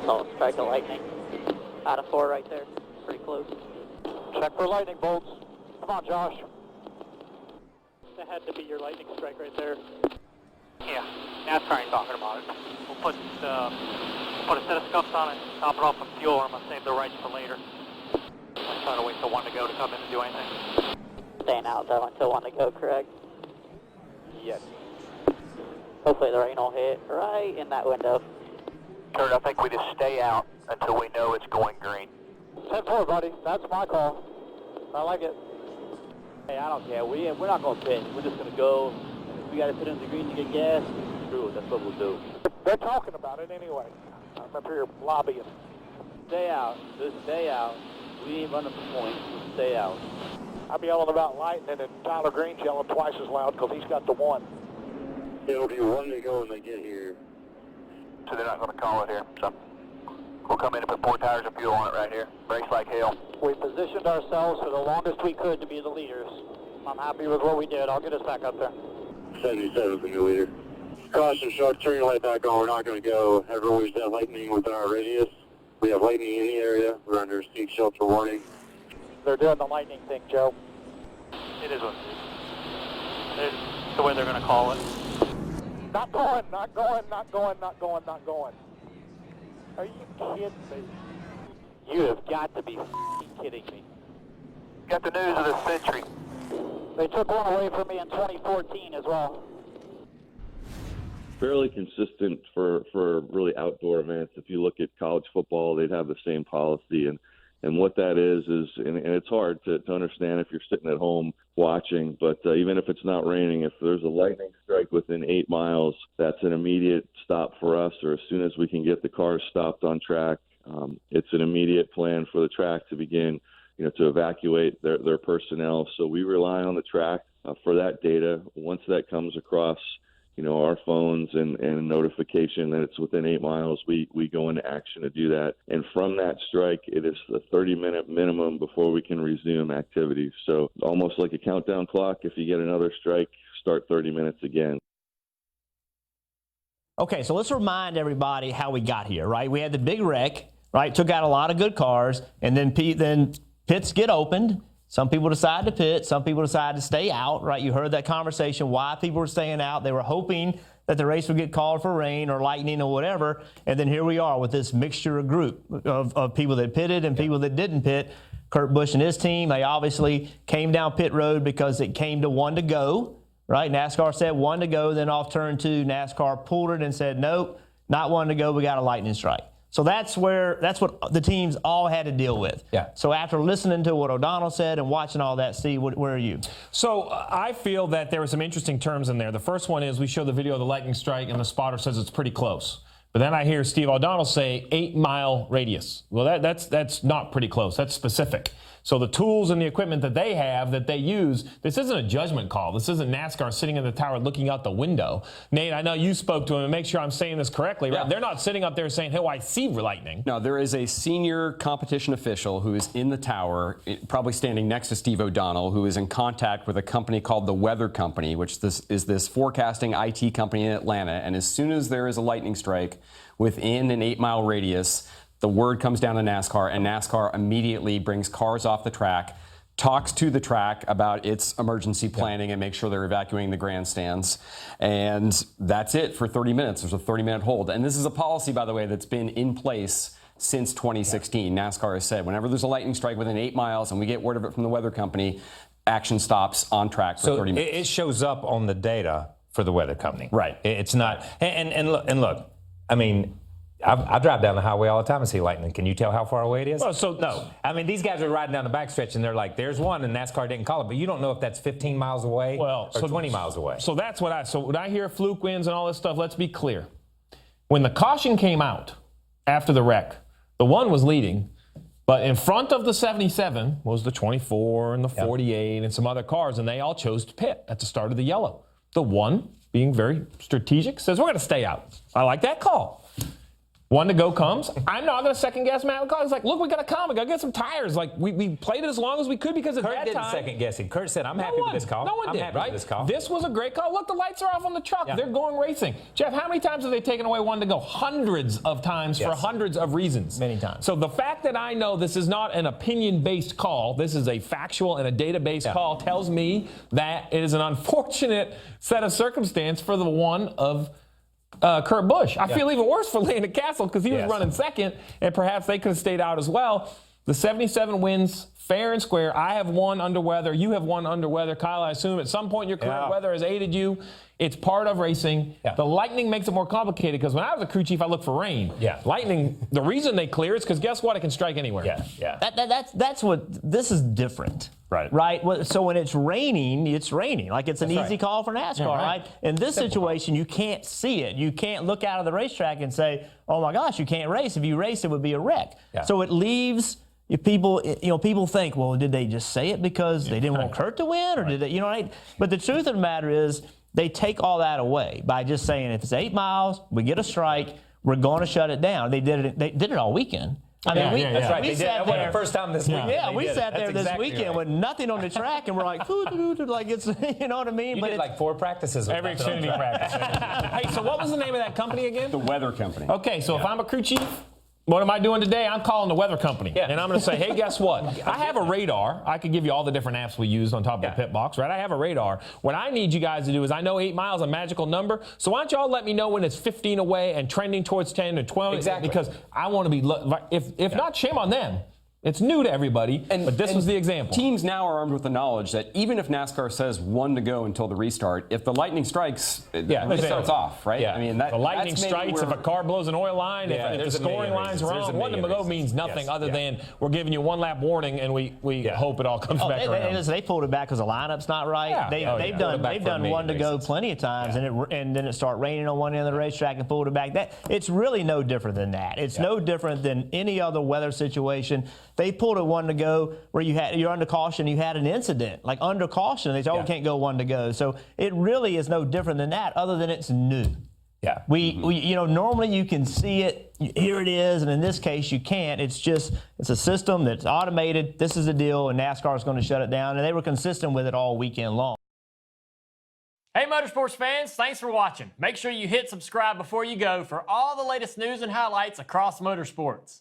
Solid strike of lightning. Out of 4 right there. Pretty close. Check for lightning bolts. Come on, Josh. That had to be your lightning strike right there. Yeah, NASCAR ain't talking about it. We'll put a set of scuffs on it, top it off with fuel, and I'm going to save the rights for later. I'm trying to wait till 1 to go to come in and do anything. Staying out though until 1 to go, correct? Yes. Hopefully the rain will hit right in that window. Kurt, I think we just stay out until we know it's going green. 10-4, buddy. That's my call. I like it. Hey, I don't care. We're not going to pit. We're just going to go. If we got to put in the green to get gas, screw it. That's what we'll do. They're talking about it anyway. I'm up here lobbying. Stay out. Just stay out. We ain't running for points. Just stay out. I'm yelling about lightning, and Tyler Green's yelling twice as loud because he's got the 1. It'll be 1 to go when they get here. So they're not going to call it here. So we'll come in and put 4 tires of fuel on it right here. Brakes like hell. We positioned ourselves for the longest we could to be the leaders. I'm happy with what we did. I'll get us back up there. 77 for new leader. Caution, short, turn your light back on. We're not going to go. Everyone's got lightning within our radius. We have lightning in the area. We're under steep shelter warning. They're doing the lightning thing, Joe. It is what it is. It's the way they're going to call it. Not going, not going, not going, not going, not going. Are you kidding me? You have got to be kidding me. Got the news of the century. They took 1 away from me in 2014 as well. Fairly consistent for really outdoor events. If you look at college football, they'd have the same policy. And what that is and it's hard to understand if you're sitting at home watching, but even if it's not raining, if there's a lightning strike within 8 miles, that's an immediate stop for us, or as soon as we can get the cars stopped on track, it's an immediate plan for the track to begin, to evacuate their personnel. So we rely on the track for that data. Once that comes across, our phones and notification that it's within 8 miles, we go into action to do that. And from that strike, it is a 30-minute minimum before we can resume activities. So almost like a countdown clock. If you get another strike, start 30 minutes again. Okay, so let's remind everybody how we got here, right? We had the big wreck, right? Took out a lot of good cars, and then pits get opened. Some people decide to pit. Some people decide to stay out, right? You heard that conversation, why people were staying out. They were hoping that the race would get called for rain or lightning or whatever. And then here we are with this mixture of group of people that pitted and people that didn't pit. Kurt Busch and his team, they obviously came down pit road because it came to 1 to go, right? NASCAR said 1 to go, then off turn 2, NASCAR pulled it and said, nope, not 1 to go, we got a lightning strike. So that's what the teams all had to deal with. Yeah. So after listening to what O'Donnell said and watching all that, Steve, where are you? So I feel that there were some interesting terms in there. The first one is we show the video of the lightning strike and the spotter says it's pretty close. But then I hear Steve O'Donnell say 8-mile radius. Well, that's not pretty close. That's specific. So the tools and the equipment that they have, that they use, this isn't a judgment call. This isn't NASCAR sitting in the tower looking out the window. Nate, I know you spoke to him, and make sure I'm saying this correctly, right? Yeah. They're not sitting up there saying, oh, I see lightning. No, there is a senior competition official who is in the tower, probably standing next to Steve O'Donnell, who is in contact with a company called the Weather Company, which is this forecasting IT company in Atlanta. And as soon as there is a lightning strike within an 8-mile radius, the word comes down to NASCAR, and NASCAR immediately brings cars off the track, talks to the track about its emergency planning and make sure they're evacuating the grandstands. And that's it for 30 minutes. There's a 30-minute hold. And this is a policy, by the way, that's been in place since 2016. NASCAR has said whenever there's a lightning strike within 8 miles and we get word of it from the Weather Company, action stops on track for 30 minutes. So it shows up on the data for the Weather Company. Right. It's not. And look, I mean, I drive down the highway all the time and see lightning. Can you tell how far away it is? Well, so no. I mean, these guys are riding down the backstretch and they're like, there's one, and NASCAR didn't call it, but you don't know if that's 15 miles away or 20 miles away. So that's when I hear fluke winds and all this stuff, let's be clear. When the caution came out after the wreck, the 1 was leading, but in front of the 77 was the 24 and the 48 and some other cars, and they all chose to pit at the start of the yellow. The 1, being very strategic, says we're going to stay out. I like that call. One to go comes. I'm not going to second guess Matt McCall. It's like, look, we got to come. We got to get some tires. Like, we played it as long as we could because at Kurt that didn't time. second guess him. Kurt said, I'm happy with this call. No one I'm did, happy right? with this call. This was a great call. Look, the lights are off on the truck. Yeah. They're going racing. Jeff, how many times have they taken away one to go? Hundreds of times for hundreds of reasons. Many times. So the fact that I know this is not an opinion-based call, this is a factual and a data-based call, tells me that it is an unfortunate set of circumstance for the one of Kurt Busch. I feel even worse for Landon Castle because he was running second, and perhaps they could have stayed out as well. The 77 wins, fair and square. I have won under weather. You have won under weather. Kyle, I assume at some point in your career, weather has aided you. It's part of racing. Yeah. The lightning makes it more complicated because when I was a crew chief, I looked for rain. Yeah. Lightning, the reason they clear is because guess what? It can strike anywhere. Yeah. That's what, this is different. Right. So when it's raining, it's raining. Like it's an easy call for NASCAR, right? In this situation, you can't see it. You can't look out of the racetrack and say, oh my gosh, you can't race. If you race, it would be a wreck. Yeah. So it leaves people, people think, well, did they just say it because they didn't want Kurt to win? Or did they, But the truth of the matter is, they take all that away by just saying if it's 8 miles, we get a strike, we're going to shut it down. They did it all weekend. I mean, that's right. We sat there. First time this weekend. Yeah, we sat there this exactly weekend with nothing on the track, and we're like, like it's, you know what I mean? You did like 4 practices. With every Xfinity practice. Hey, so what was the name of that company again? The Weather Company. Okay, so if I'm a crew chief, what am I doing today? I'm calling the weather company. Yeah. And I'm going to say, hey, guess what? I have a radar. I could give you all the different apps we used on top of the pit box, right? I have a radar. What I need you guys to do is I know 8 miles is a magical number. So why don't y'all let me know when it's 15 away and trending towards 10 or 12? Exactly. Because I want to be, if not, shame on them. It's new to everybody, but this was the example. Teams now are armed with the knowledge that even if NASCAR says 1 to go until the restart, if the lightning strikes, it starts off, right? Yeah. I mean, the lightning strikes if a car blows an oil line, if the scoring line's wrong. 1 to go means nothing other than we're giving you 1 lap warning, and we hope it all comes back around. They pulled it back because the lineup's not right. Yeah. They've done 1 to go plenty of times, and then it started raining on one end of the racetrack and pulled it back. It's really no different than that. It's no different than any other weather situation. They pulled it 1 to go where you're under caution, you had an incident. Like under caution, they said, oh, we can't go 1 to go. So it really is no different than that, other than it's new. Yeah. We normally you can see it, here it is, and in this case you can't. It's a system that's automated. This is the deal, and NASCAR is going to shut it down, and they were consistent with it all weekend long. Hey Motorsports fans, thanks for watching. Make sure you hit subscribe before you go for all the latest news and highlights across motorsports.